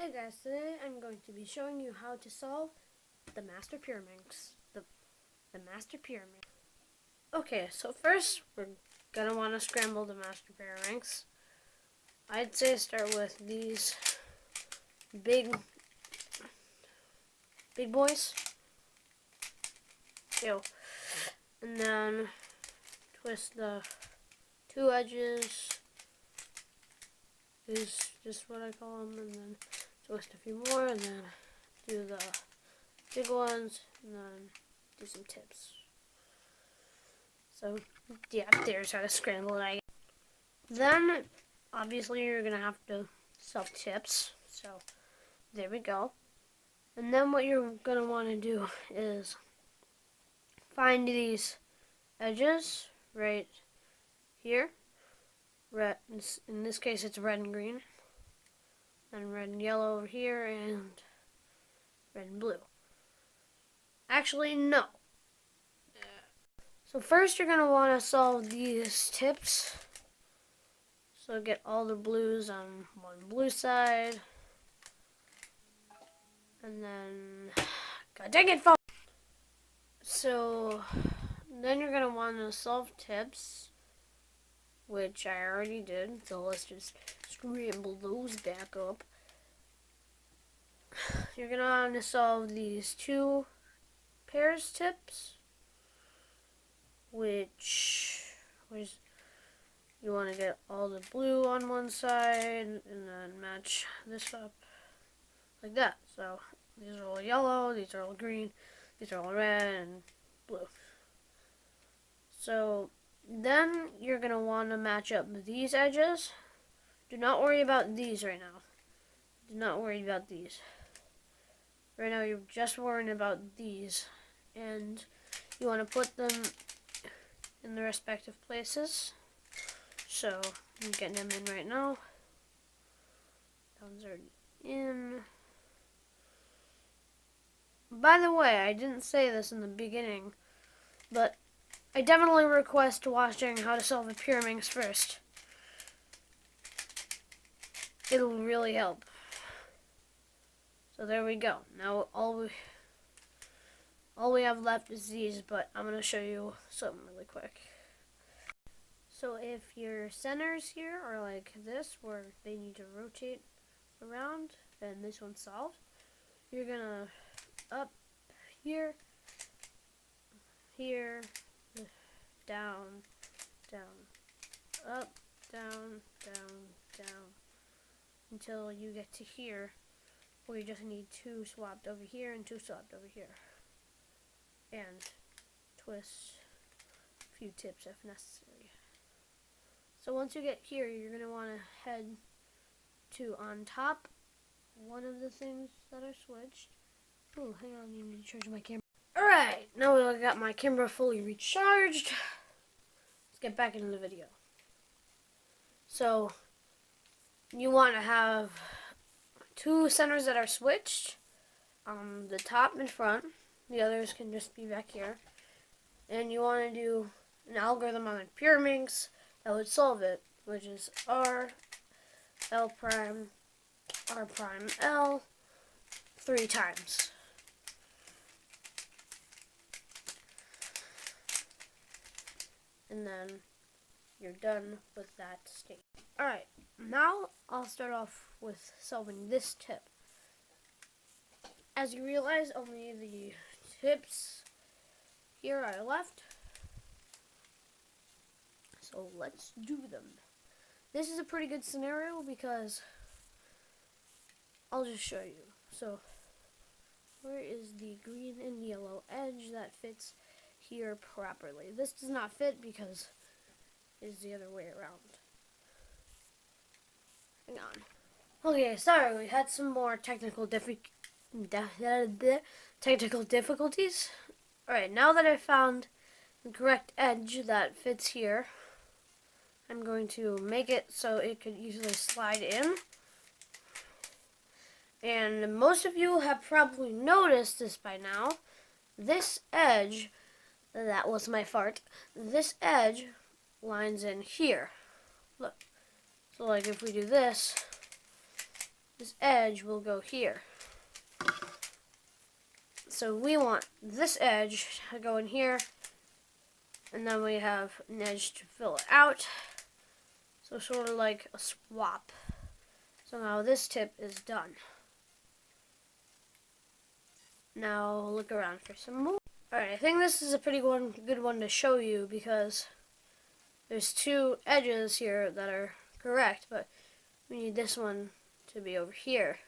Hey guys, today I'm going to be showing you how to solve the Master Pyraminx. The Master Pyraminx. Okay, so first we're gonna want to scramble the Master Pyraminx. I'd say start with these big boys. Ew. And then twist the two edges. Is just what I call them, and then twist a few more, and then do the big ones, and then do some tips. So yeah, there's how to scramble it. I guess. Then obviously you're gonna have to solve tips. So there we go. And then what you're gonna want to do is find these edges right here. Red, in this case it's red and green, and red and yellow over here, and red and blue. Actually, no. So first you're going to want to solve these tips. So get all the blues on one blue side, and then, god dang it, phone! So then you're going to want to solve tips, which I already did, so let's just scramble those back up. You're going to want to solve these two pairs tips, which you want to get all the blue on one side and then match this up like that. So these are all yellow, these are all green, these are all red and blue. So then you're going to want to match up these edges. Do not worry about these right now. Do not worry about these. Right now you're just worrying about these. And you want to put them in the respective places. So I'm getting them in right now. That one's already in. By the way, I didn't say this in the beginning, but I definitely request watching how to solve a Pyraminx first. It'll really help. So there we go. Now all we have left is these, but I'm going to show you something really quick. So if your centers here are like this, where they need to rotate around, then this one's solved. You're going to up here, here, down, down, up, down, down, down, until you get to here, where you just need two swapped over here and two swapped over here. And twist a few tips if necessary. So once you get here, you're going to want to head to on top, one of the things that are switched. Oh, hang on, you need to charge my camera. Alright, now I got my camera fully recharged. Let's get back into the video. So you want to have two centers that are switched, the top and front. The others can just be back here. And you want to do an algorithm on a Pyraminx that would solve it, which is R, L prime, R prime, L, 3 times. And then you're done with that state. Alright, now I'll start off with solving this tip. As you realize, only the tips here are left. So let's do them. This is a pretty good scenario because I'll just show you. So where is the green and yellow edge that fits here properly? This does not fit because it's the other way around. Hang on. Okay, sorry, we had some more technical difficulties. Alright, now that I've found the correct edge that fits here, I'm going to make it so it could easily slide in. And most of you have probably noticed this by now. This edge, that was my fart, this edge lines in here. Look. So like if we do this, this edge will go here. So we want this edge to go in here, and then we have an edge to fill it out. So sort of like a swap. So now this tip is done. Now look around for some more. Alright, I think this is a pretty good one to show you because there's two edges here that are correct, but we need this one to be over here.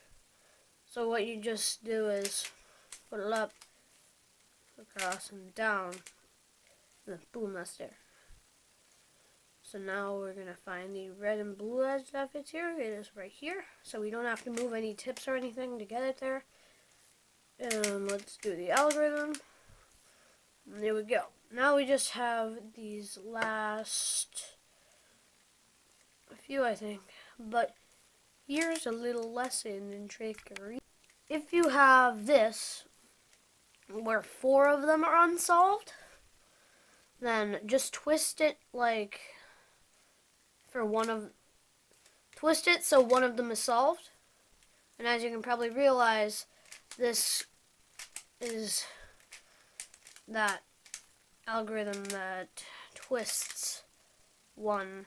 So what you just do is put it up, across, and down, and then boom, that's there. So now we're going to find the red and blue edge that fits here. It is right here, so we don't have to move any tips or anything to get it there. And let's do the algorithm. And there we go. Now we just have these last few, I think. But here's a little lesson in trickery. If you have this, where 4 of them are unsolved, then just twist it like twist it so one of them is solved. And as you can probably realize, this is that algorithm that twists one.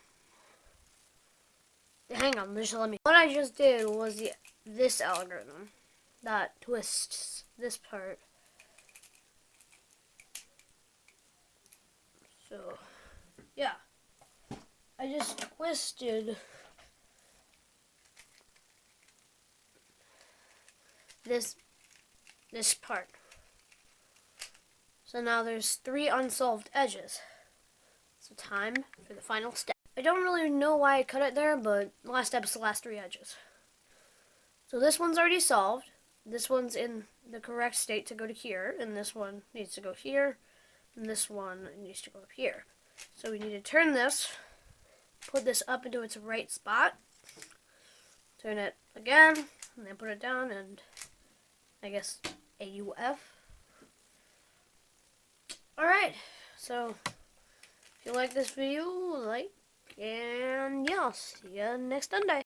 Hang on, just let me. What I just did was this algorithm that twists this part. So, yeah. I just twisted this part. So now there's 3 unsolved edges. So time for the final step. I don't really know why I cut it there, but the last step is the last 3 edges. So this one's already solved. This one's in the correct state to go to here, and this one needs to go here, and this one needs to go up here. So we need to turn this, put this up into its right spot, turn it again, and then put it down, and I guess AUF. Alright, so if you like this video, like, and yeah, I'll see you next Sunday.